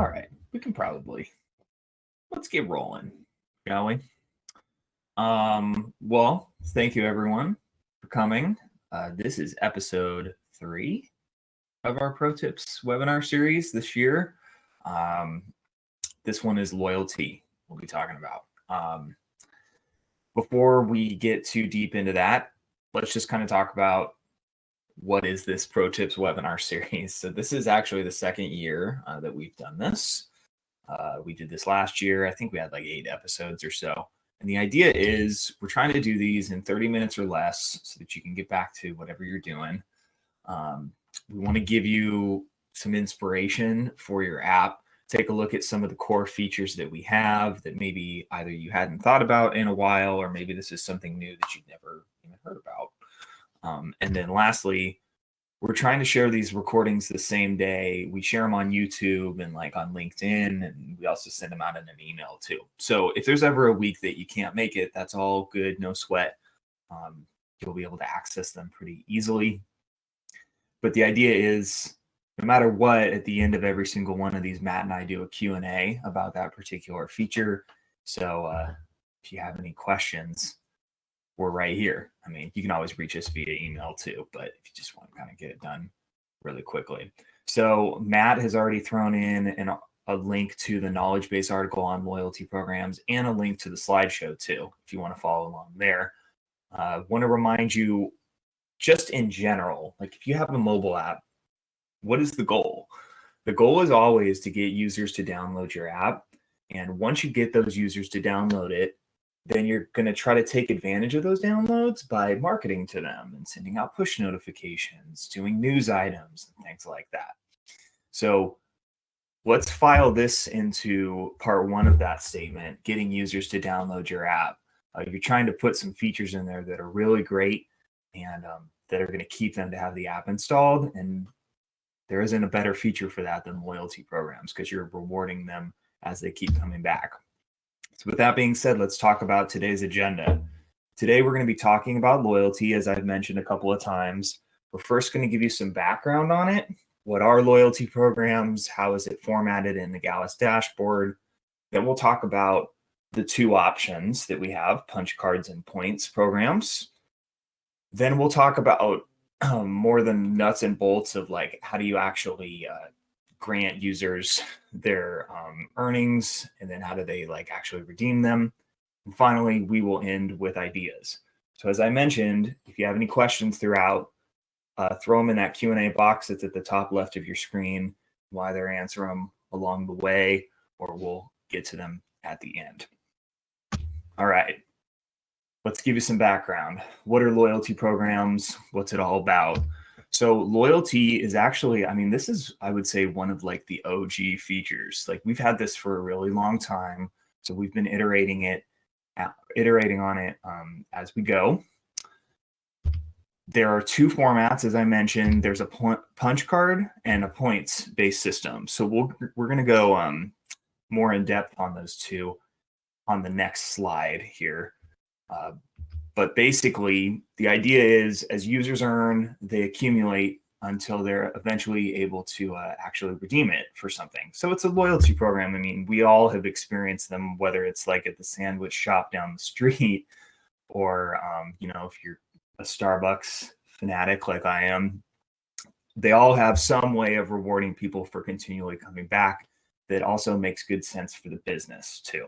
All right, we can let's get rolling, shall we? Well, thank you everyone for coming. This is episode 3 of our Pro Tips webinar series this year. Um, this one is loyalty we'll be talking about. Before we get too deep into that, let's just kind of talk about what is this Pro Tips webinar series. So this is actually the second year that we've done this. We did this last year. I think we had like 8 episodes or so. And the idea is we're trying to do these in 30 minutes or less so that you can get back to whatever you're doing. We want to give you some inspiration for your app. Take a look at some of the core features that we have that maybe either you hadn't thought about in a while, or maybe this is something new that you've never even heard about. And then lastly, we're trying to share these recordings the same day. We share them on YouTube and like on LinkedIn, and we also send them out in an email too. So if there's ever a week that you can't make it, that's all good, no sweat. You'll be able to access them pretty easily. But the idea is, no matter what, at the end of every single one of these, Matt and I do a Q&A about that particular feature. So if you have any questions, we're right here. I mean, you can always reach us via email too, but if you just want to kind of get it done really quickly. So Matt has already thrown in a link to the knowledge base article on loyalty programs and a link to the slideshow too, if you want to follow along there. Want to remind you, just in general, like if you have a mobile app, what is the goal? The goal is always to get users to download your app. And once you get those users to download it, then you're going to try to take advantage of those downloads by marketing to them and sending out push notifications, doing news items, and things like that. So let's file this into part 1 of that statement, getting users to download your app. You're trying to put some features in there that are really great and that are going to keep them to have the app installed. And there isn't a better feature for that than loyalty programs, because you're rewarding them as they keep coming back. So with that being said, let's talk about today's agenda. Today, we're going to be talking about loyalty, as I've mentioned a couple of times. We're first going to give you some background on it. What are loyalty programs? How is it formatted in the Gallus dashboard? Then we'll talk about the 2 options that we have, punch cards and points programs. Then we'll talk about more the nuts and bolts of like, how do you actually grant users their earnings, and then how do they like actually redeem them. And finally, we will end with ideas. So as I mentioned, if you have any questions throughout, throw them in that Q&A box that's at the top left of your screen. We'll either answer them along the way or we'll get to them at the end. All right, let's give you some background. What are loyalty programs? What's it all about? So loyalty is actually, I mean, this is, I would say, one of like the OG features. Like we've had this for a really long time. So we've been iterating on it as we go. There are 2 formats, as I mentioned. There's a punch card and a points-based system. So we're going to go more in depth on those 2 on the next slide here. But basically, the idea is as users earn, they accumulate until they're eventually able to actually redeem it for something. So it's a loyalty program. I mean, we all have experienced them, whether it's like at the sandwich shop down the street or, if you're a Starbucks fanatic like I am, they all have some way of rewarding people for continually coming back that also makes good sense for the business too.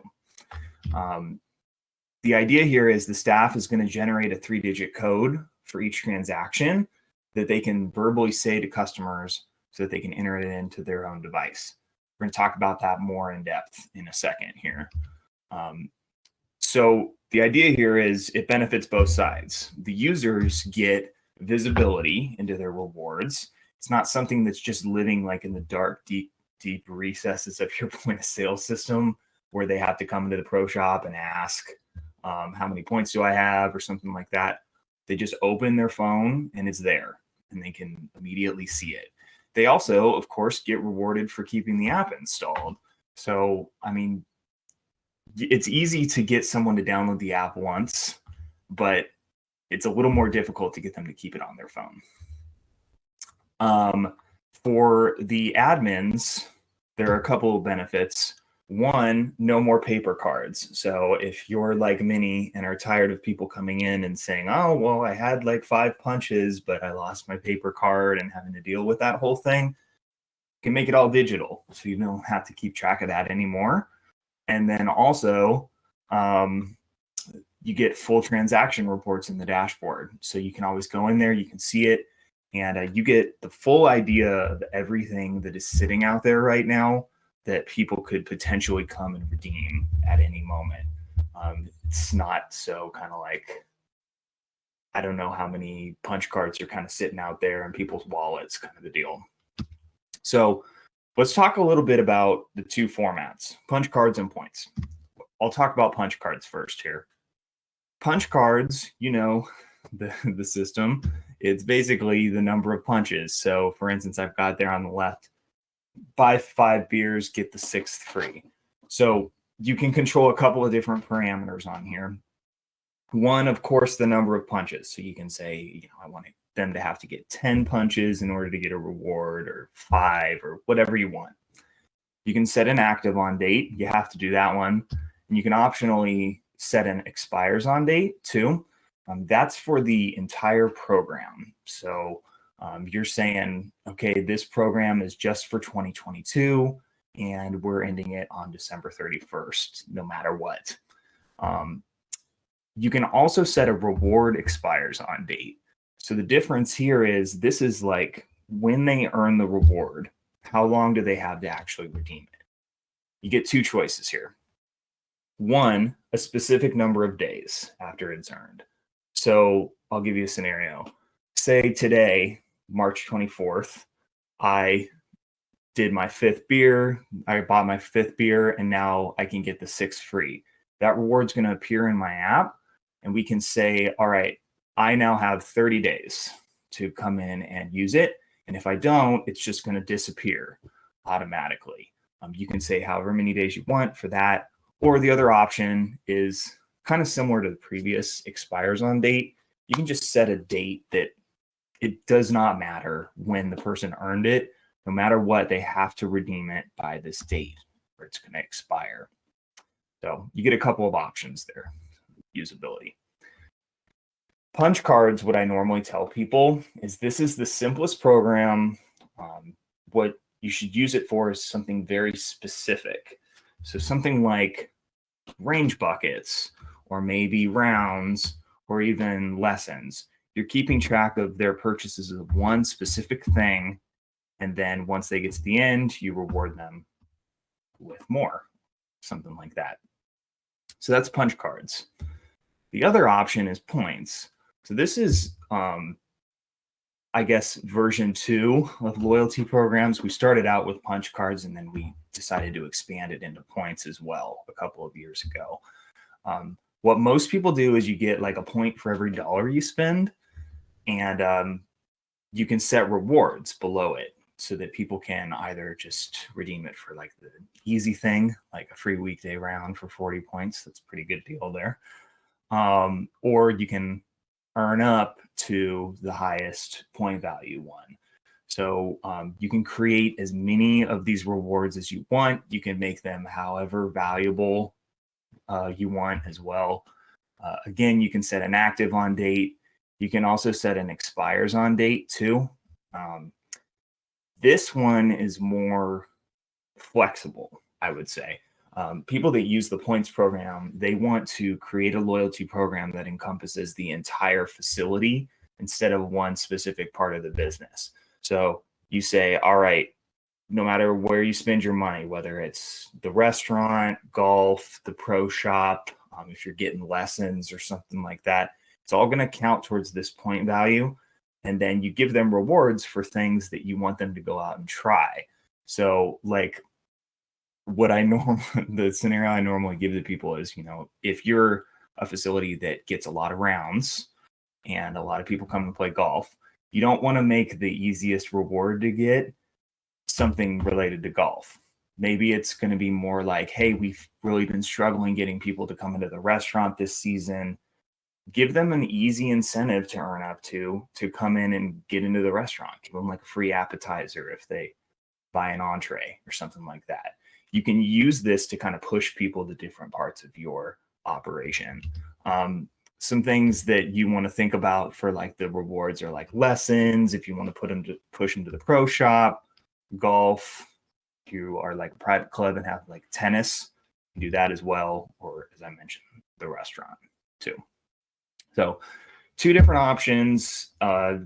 The idea here is the staff is going to generate a 3-digit code for each transaction that they can verbally say to customers so that they can enter it into their own device. We're going to talk about that more in depth in a second here. So the idea here is it benefits both sides. The users get visibility into their rewards. It's not something that's just living like in the dark, deep recesses of your point of sale system where they have to come into the pro shop and ask, how many points do I have or something like that. They just open their phone and it's there and they can immediately see it. They also, of course, get rewarded for keeping the app installed. So, I mean, it's easy to get someone to download the app once, but it's a little more difficult to get them to keep it on their phone. For the admins, there are a couple of benefits. One, no more paper cards. So if you're like Minnie and are tired of people coming in and saying, oh, well, I had like 5 punches, but I lost my paper card and having to deal with that whole thing, you can make it all digital. So you don't have to keep track of that anymore. And then also, you get full transaction reports in the dashboard. So you can always go in there, you can see it, and you get the full idea of everything that is sitting out there right now that people could potentially come and redeem at any moment. It's not so kind of like, I don't know how many punch cards are kind of sitting out there in people's wallets, kind of the deal. So let's talk a little bit about the 2 formats, punch cards and points. I'll talk about punch cards first here. Punch cards, you know, the system, it's basically the number of punches. So for instance, I've got there on the left, buy 5 beers, get the 6th free. So you can control a couple of different parameters on here. One, of course, the number of punches. So you can say, you know, I want them to have to get 10 punches in order to get a reward, or 5, or whatever you want. You can set an active on date. You have to do that one. And you can optionally set an expires on date too. That's for the entire program. So you're saying, okay, this program is just for 2022 and we're ending it on December 31st, no matter what. You can also set a reward expires on date. So the difference here is this is like when they earn the reward, how long do they have to actually redeem it? You get 2 choices here. One, a specific number of days after it's earned. So I'll give you a scenario. Say today, March 24th, I did my 5th beer, I bought my 5th beer, and now I can get the 6th free. That reward's going to appear in my app, and we can say, all right, I now have 30 days to come in and use it. And if I don't, it's just going to disappear automatically. You can say however many days you want for that. Or the other option is kind of similar to the previous expires on date. You can just set a date that it does not matter when the person earned it. No matter what, they have to redeem it by this date or it's going to expire. So you get a couple of options there. Usability. Punch cards, what I normally tell people is this is the simplest program. What you should use it for is something very specific. So something like range buckets, or maybe rounds, or even lessons. You're keeping track of their purchases of one specific thing, and then once they get to the end, you reward them with more, something like that. So that's punch cards. The other option is points. So this is, I guess, version 2 of loyalty programs. We started out with punch cards, and then we decided to expand it into points as well a couple of years ago. What most people do is you get like a point for every dollar you spend, and you can set rewards below it so that people can either just redeem it for like the easy thing, like a free weekday round for 40 points. That's a pretty good deal there. Or you can earn up to the highest point value one. So you can create as many of these rewards as you want. You can make them however valuable you want as well. Again, you can set an active on date. You can also set an expires on date too. This one is more flexible, I would say. People that use the points program, they want to create a loyalty program that encompasses the entire facility instead of one specific part of the business. So you say, all right, no matter where you spend your money, whether it's the restaurant, golf, the pro shop, if you're getting lessons or something like that, it's all going to count towards this point value. And then you give them rewards for things that you want them to go out and try. So like what the scenario I normally give to people is, if you're a facility that gets a lot of rounds and a lot of people come and play golf, you don't want to make the easiest reward to get something related to golf. Maybe it's going to be more like, hey, we've really been struggling getting people to come into the restaurant this season. Give them an easy incentive to earn up to come in and get into the restaurant. Give them like a free appetizer if they buy an entree or something like that. You can use this to kind of push people to different parts of your operation. Some things that you want to think about for like the rewards are like lessons. If you want to push them to the pro shop, golf, if you are like a private club and have like tennis, you do that as well. Or as I mentioned, the restaurant too. So 2 different options.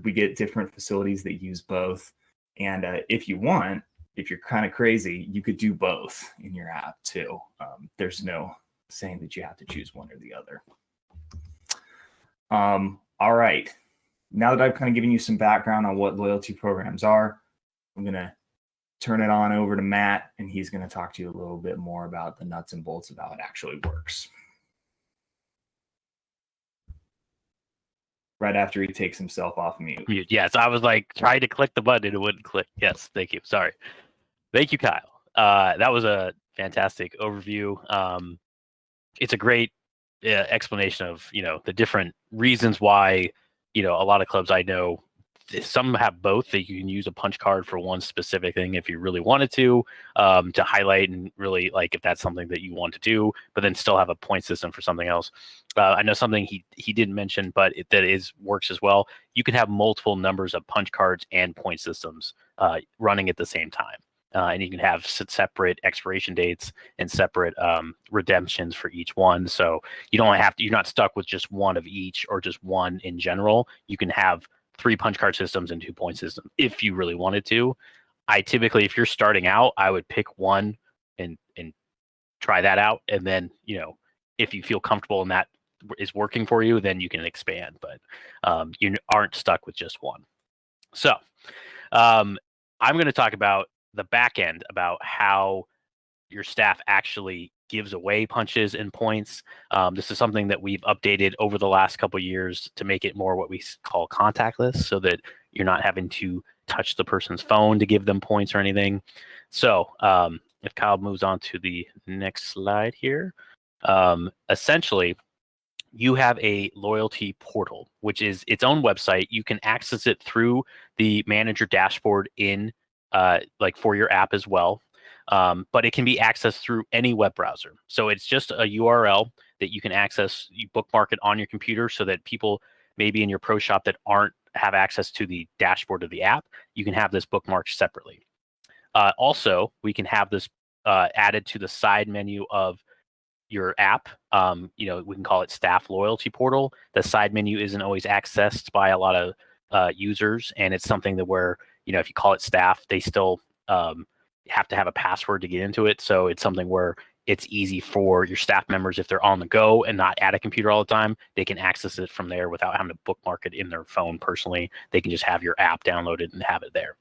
We get different facilities that use both. And if you want, if you're kind of crazy, you could do both in your app too. There's no saying that you have to choose one or the other. All right. Now that I've kind of given you some background on what loyalty programs are, I'm going to turn it on over to Matt, and he's going to talk to you a little bit more about the nuts and bolts of how it actually works. Right after he takes himself off mute. Yes, I was like trying to click the button and it wouldn't click. Yes, thank you. Sorry. Thank you, Kyle. That was a fantastic overview. It's a great explanation of, the different reasons why, a lot of clubs I know, some have both. That you can use a punch card for one specific thing if you really wanted to highlight and really like if that's something that you want to do, but then still have a point system for something else. I know something he didn't mention, but works as well. You can have multiple numbers of punch cards and point systems running at the same time. And you can have separate expiration dates and separate redemptions for each one. So you're not stuck with just one of each or just one in general. You can have 3 punch card systems and 2 point systems if you really wanted to. I typically, if you're starting out, I would pick one and try that out. And then, if you feel comfortable and that is working for you, then you can expand. But you aren't stuck with just one. So I'm going to talk about the back end, about how your staff actually gives away punches and points. This is something that we've updated over the last couple of years to make it more what we call contactless, so that you're not having to touch the person's phone to give them points or anything. So if Kyle moves on to the next slide here, essentially you have a loyalty portal, which is its own website. You can access it through the manager dashboard in for your app as well. But it can be accessed through any web browser. So it's just a URL that you can access. You bookmark it on your computer so that people maybe in your pro shop that have access to the dashboard of the app, you can have this bookmarked separately. Also, we can have this added to the side menu of your app. We can call it Staff Loyalty Portal. The side menu isn't always accessed by a lot of users, and it's something that where, if you call it staff, they still have to have a password to get into it. So it's something where it's easy for your staff members, if they're on the go and not at a computer all the time, they can access it from there without having to bookmark it in their phone personally. They can just have your app downloaded and have it there.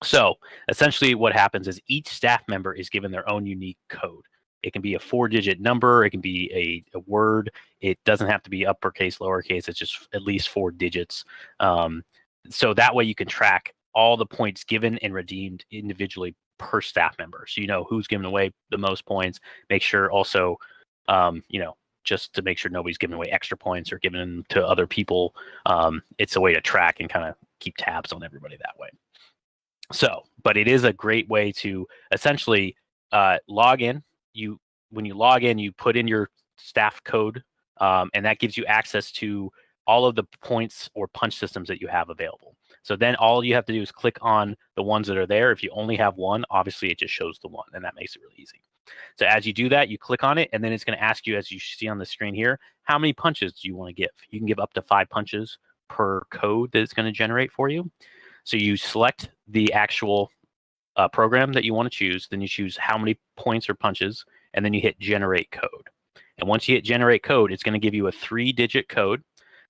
So essentially what happens is each staff member is given their own unique code. It can be a 4-digit number. It can be a word. It doesn't have to be uppercase, lowercase. It's just at least 4 digits. So that way you can track all the points given and redeemed individually per staff member. So you know who's giving away the most points. Make sure also, just to make sure nobody's giving away extra points or giving them to other people. It's a way to track and kind of keep tabs on everybody that way. So, but it is a great way to essentially log in. When you log in, you put in your staff code, and that gives you access to all of the points or punch systems that you have available. So then all you have to do is click on the ones that are there. If you only have one, obviously it just shows the one, and that makes it really easy. So as you do that, you click on it, and then it's going to ask you, as you see on the screen here, how many punches do you want to give? You can give up to 5 punches per code that it's going to generate for you. So you select the actual program that you want to choose, then you choose how many points or punches, and then you hit generate code. And once you hit generate code, it's going to give you a 3-digit code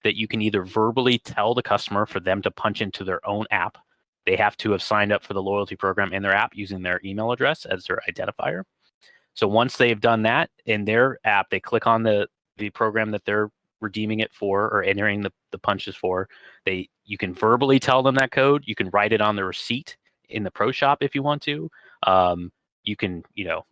that you can either verbally tell the customer for them to punch into their own app. They have to have signed up for the loyalty program in their app using their email address as their identifier. So once they've done that in their app, they click on the program that they're redeeming it for or entering the punches for. You can verbally tell them that code. You can write it on the receipt in the pro shop if you want to. You can,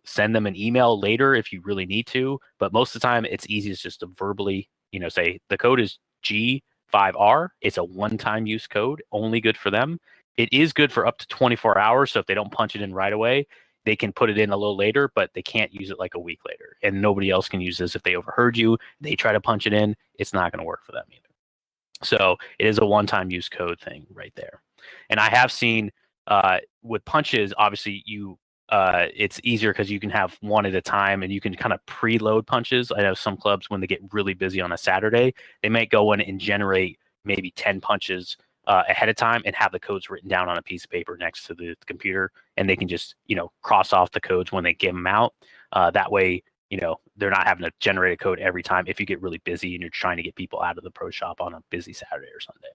send them an email later if you really need to. But most of the time, it's easiest just to verbally, say the code is G5R. It's a one-time use code, only good for them. It is good for up to 24 hours. So if they don't punch it in right away, they can put it in a little later, but they can't use it like a week later. And nobody else can use this. If they overheard you, they try to punch it in, it's not going to work for them either. So it is a one-time use code thing right there. And I have seen with punches, obviously it's easier because you can have one at a time and you can kind of preload punches. I know some clubs, when they get really busy on a Saturday, they might go in and generate maybe 10 punches ahead of time and have the codes written down on a piece of paper next to the computer, and they can just cross off the codes when they give them out. That way, they're not having to generate a code every time if you get really busy and you're trying to get people out of the pro shop on a busy Saturday or Sunday.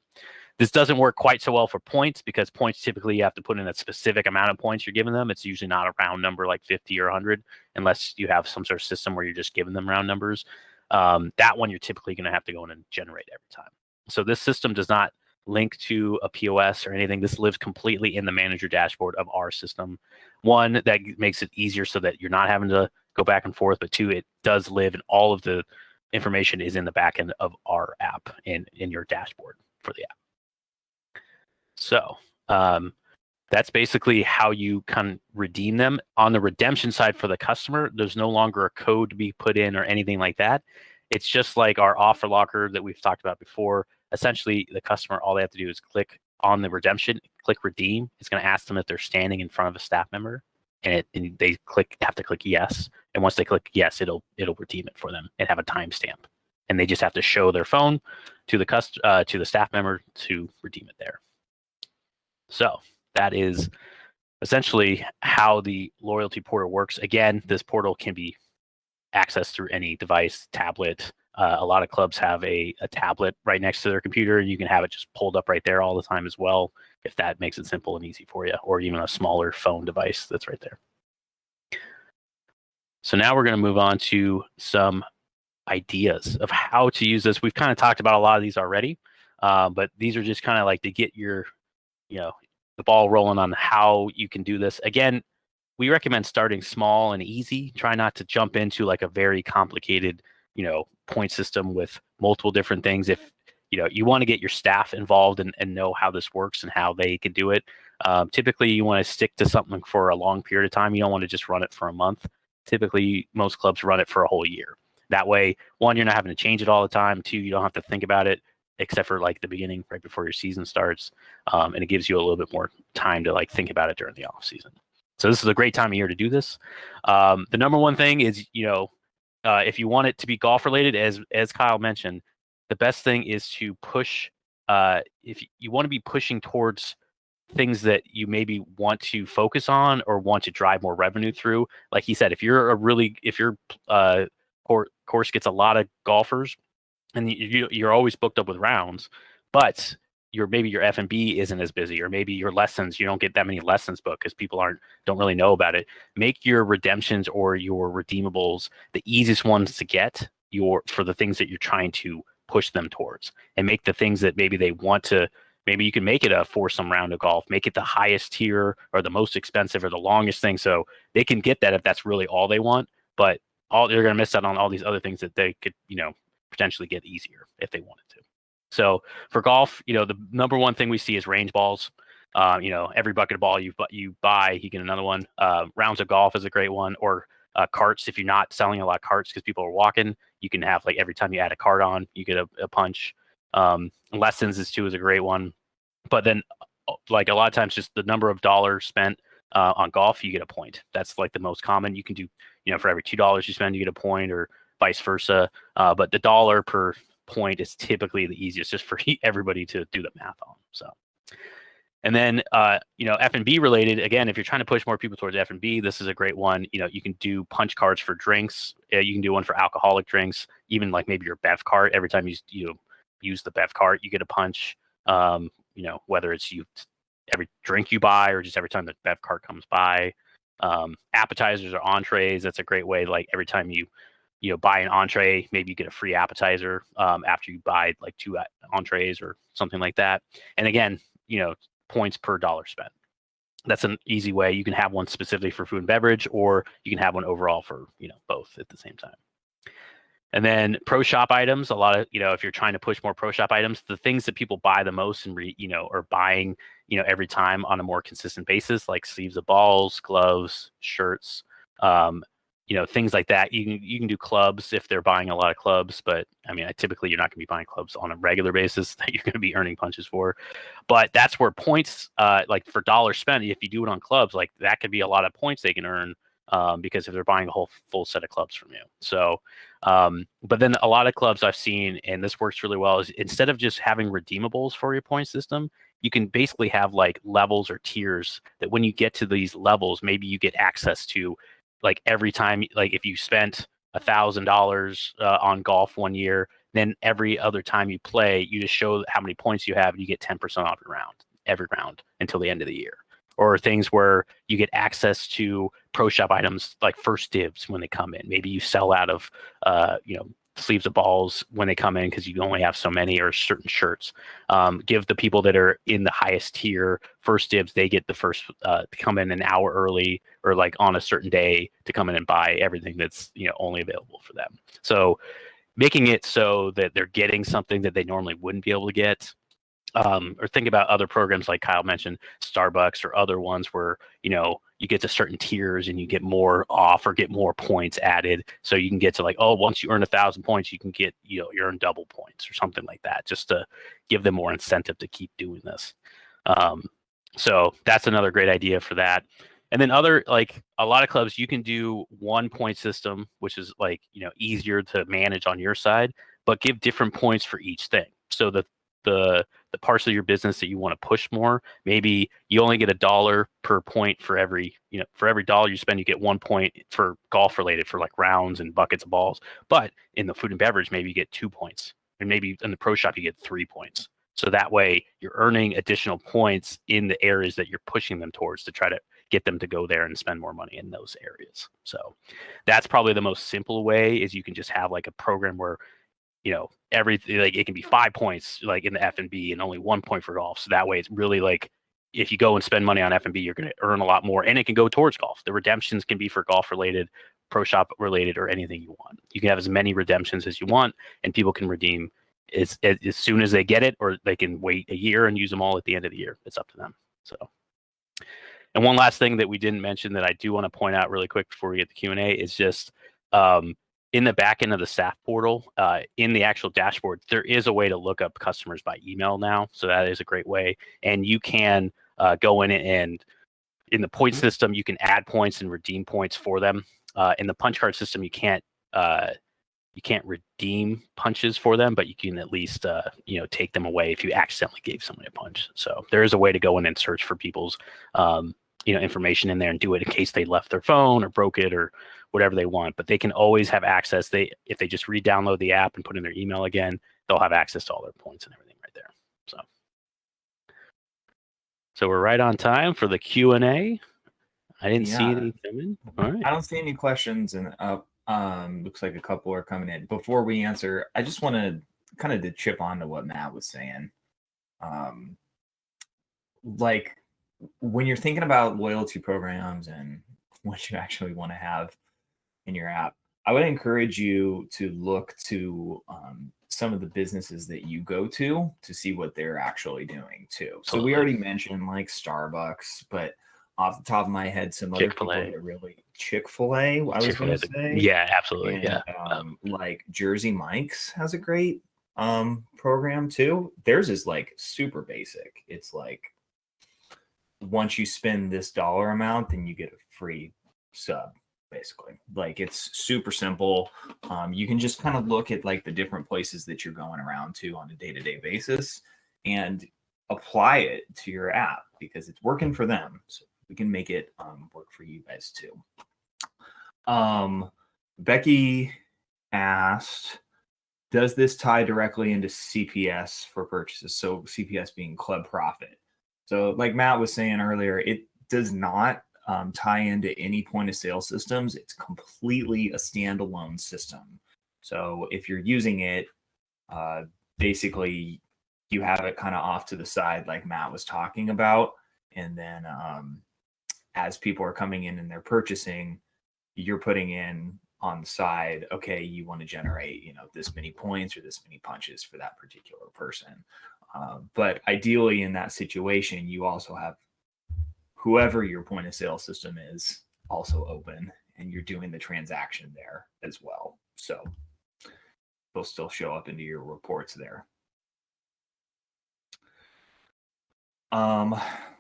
This doesn't work quite so well for points, because points typically you have to put in a specific amount of points you're giving them. It's usually not a round number like 50 or 100, unless you have some sort of system where you're just giving them round numbers. That one you're typically going to have to go in and generate every time. So this system does not link to a POS or anything. This lives completely in the manager dashboard of our system. One, that makes it easier so that you're not having to go back and forth, but two, it does live, and all of the information is in the back end of our app and in your dashboard for the app. So that's basically how you can redeem them. On the redemption side for the customer, there's no longer a code to be put in or anything like that. It's just like our offer locker that we've talked about before. Essentially, the customer, all they have to do is click on the redemption, click redeem. It's going to ask them if they're standing in front of a staff member, and they have to click yes. And once they click yes, it'll redeem it for them and have a timestamp. And they just have to show their phone to the staff member to redeem it there. So that is essentially how the loyalty portal works. Again, this portal can be accessed through any device, tablet. A lot of clubs have a tablet right next to their computer, and you can have it just pulled up right there all the time as well, if that makes it simple and easy for you, or even a smaller phone device that's right there. So now we're going to move on to some ideas of how to use this. We've kind of talked about a lot of these already, but these are just kind of like to get your the ball rolling on how you can do this. Again, we recommend starting small and easy. Try not to jump into like a very complicated, point system with multiple different things. If you want to get your staff involved and know how this works and how they can do it, typically you want to stick to something for a long period of time. You don't want to just run it for a month. Typically, most clubs run it for a whole year. That way, one, you're not having to change it all the time. Two, you don't have to think about it except for like the beginning, right before your season starts. And it gives you a little bit more time to like think about it during the off season. So this is a great time of year to do this. The number one thing is, if you want it to be golf related, as Kyle mentioned, the best thing is to push. If you want to be pushing towards things that you maybe want to focus on or want to drive more revenue through, like he said, if your course gets a lot of golfers, and you're always booked up with rounds, but maybe your F&B isn't as busy, or maybe your lessons, you don't get that many lessons booked because people don't really know about it. Make your redemptions or your redeemables the easiest ones to get for the things that you're trying to push them towards, and make the things that maybe they want to. Maybe you can make it a foursome round of golf, make it the highest tier or the most expensive or the longest thing, so they can get that if that's really all they want. But they're going to miss out on all these other things that they could, potentially get easier if they wanted to. So for golf, the number one thing we see is range balls. Every bucket of ball you buy, you get another one. Rounds of golf is a great one, or carts. If you're not selling a lot of carts because people are walking, you can have like every time you add a cart on, you get a punch. Lessons is a great one. But then like a lot of times, just the number of dollars spent on golf, you get a point. That's like the most common. You can do, for every $2 you spend, you get a point, or vice versa. But the dollar per point is typically the easiest, just for everybody to do the math on. So, and then F&B related, again, if you're trying to push more people towards F&B, this is a great one. You can do punch cards for drinks. You can do one for alcoholic drinks. Even like maybe your bev cart. Every time you use the bev cart, you get a punch. Whether it's every drink you buy or just every time the bev cart comes by. Appetizers or entrees, that's a great way. Like every time you buy an entree, maybe you get a free appetizer after you buy like 2 entrees or something like that. And again, points per dollar spent. That's an easy way. You can have one specifically for food and beverage, or you can have one overall for both at the same time. And then pro shop items, a lot of, if you're trying to push more pro shop items, the things that people buy the most and are buying, every time on a more consistent basis, like sleeves of balls, gloves, shirts, things like that. You can do clubs if they're buying a lot of clubs, but I mean, typically you're not going to be buying clubs on a regular basis that you're going to be earning punches for. But that's where points, like for dollar spent, if you do it on clubs, like that could be a lot of points they can earn, because if they're buying a whole full set of clubs from you. So, but then a lot of clubs I've seen, and this works really well, is instead of just having redeemables for your point system, you can basically have like levels or tiers that when you get to these levels, maybe you get access to, like every time, like if you spent $1,000 on golf one year, then every other time you play, you just show how many points you have, and you get 10% off your round, every round until the end of the year. Or things where you get access to pro shop items like first dibs when they come in. Maybe you sell out of, sleeves of balls when they come in because you only have so many, or certain shirts. Give the people that are in the highest tier first dibs. They get the first to come in an hour early, or like on a certain day to come in and buy everything that's only available for them. So making it so that they're getting something that they normally wouldn't be able to get. Or think about other programs like Kyle mentioned, Starbucks or other ones where, you get to certain tiers and you get more off or get more points added. So you can get to like, oh, once you earn 1,000 points, you can get, you earn double points or something like that, just to give them more incentive to keep doing this. So that's another great idea for that. And then like a lot of clubs, you can do one point system, which is like, easier to manage on your side, but give different points for each thing. So the parts of your business that you want to push more, maybe you only get $1 per point for every dollar you spend, you get 1 point for golf related, for like rounds and buckets of balls. But in the food and beverage, maybe you get 2 points, and maybe in the pro shop you get 3 points. So that way you're earning additional points in the areas that you're pushing them towards to try to get them to go there and spend more money in those areas. So that's probably the most simple way, is you can just have like a program where everything, like it can be 5 points like in the F&B and only 1 point for golf. So that way it's really like, if you go and spend money on F&B, you're going to earn a lot more, and it can go towards golf. The redemptions can be for golf related, pro shop related, or anything you want. You can have as many redemptions as you want, and people can redeem as soon as they get it, or they can wait a year and use them all at the end of the year. It's up to them. So, and one last thing that we didn't mention that I do want to point out really quick before we get to Q&A is just, in the back end of the staff portal, in the actual dashboard, there is a way to look up customers by email now. So that is a great way. And you can go in, and in the point system, you can add points and redeem points for them. In the punch card system, you can't redeem punches for them, but you can at least take them away if you accidentally gave somebody a punch. So there is a way to go in and search for people's information in there and do it in case they left their phone or broke it or whatever they want. But they can always have access. If they just re-download the app and put in their email again, they'll have access to all their points and everything right there. So we're right on time for the Q&A. I didn't see any coming. All right. I don't see any questions, and looks like a couple are coming in. Before we answer, I just want to kind of to chip on to what Matt was saying. Like when you're thinking about loyalty programs and what you actually want to have in your app, I would encourage you to look to some of the businesses that you go to see what they're actually doing too. So we already mentioned like Starbucks, but off the top of my head, some other people that really Chick-fil-A, I was going to say. Yeah, absolutely. And, like Jersey Mike's has a great program too. Theirs is like super basic. It's like once you spend this dollar amount, then you get a free sub, basically. Like it's super simple. You can just kind of look at like the different places that you're going around to on a day-to-day basis and apply it to your app because it's working for them. So we can make it work for you guys too. Becky asked, does this tie directly into CPS for purchases? So CPS being club profit. So like Matt was saying earlier, it does not tie into any point of sale systems. It's completely a standalone system. So if you're using it, basically you have it kind of off to the side like Matt was talking about. And then as people are coming in and they're purchasing, you're putting in on the side, okay, you want to generate, this many points or this many punches for that particular person. But ideally in that situation, you also have whoever your point of sale system is also open, and you're doing the transaction there as well. So they'll still show up into your reports there.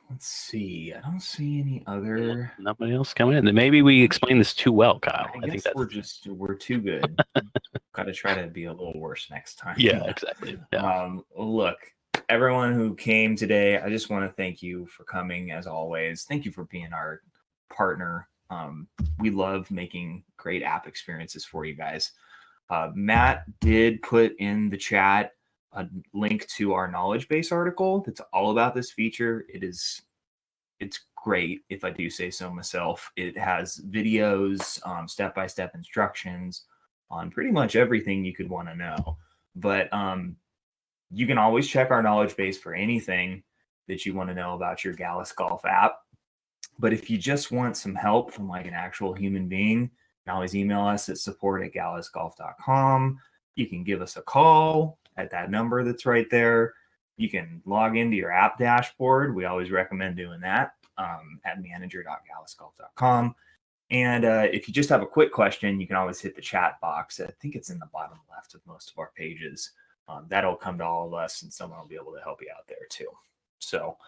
Let's see. I don't see any other. Nobody else coming in. Maybe we explained this too well, Kyle. I think that's we're too good. Got to try to be a little worse next time. Yeah, exactly. Yeah. Look, everyone who came today, I just want to thank you for coming as always. Thank you for being our partner. We love making great app experiences for you guys. Matt did put in the chat a link to our knowledge base article that's all about this feature. It's great, if I do say so myself. It has videos, step-by-step instructions on pretty much everything you could want to know. But you can always check our knowledge base for anything that you want to know about your Gallus Golf app. But if you just want some help from like an actual human being, you can always email us at support@gallusgolf.com. You can give us a call at that number that's right there. You can log into your app dashboard. We always recommend doing that at manager.gallusgolf.com. And if you just have a quick question, you can always hit the chat box. I think it's in the bottom left of most of our pages. That'll come to all of us, and someone will be able to help you out there too. So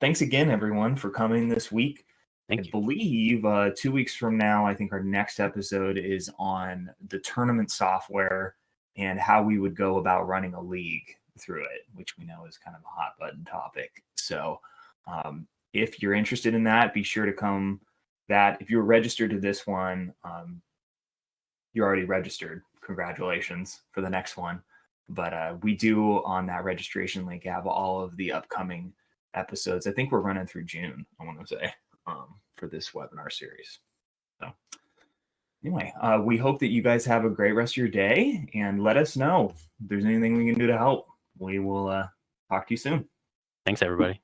thanks again, everyone, for coming this week. I believe 2 weeks from now, I think our next episode is on the tournament software and how we would go about running a league through it, which we know is kind of a hot button topic. So if you're interested in that, be sure to come. If you're registered to this one, you're already registered. Congratulations for the next one. But we do, on that registration link, have all of the upcoming episodes. I think we're running through June, I want to say, for this webinar series. So anyway, we hope that you guys have a great rest of your day, and let us know if there's anything we can do to help. We will talk to you soon. Thanks, everybody.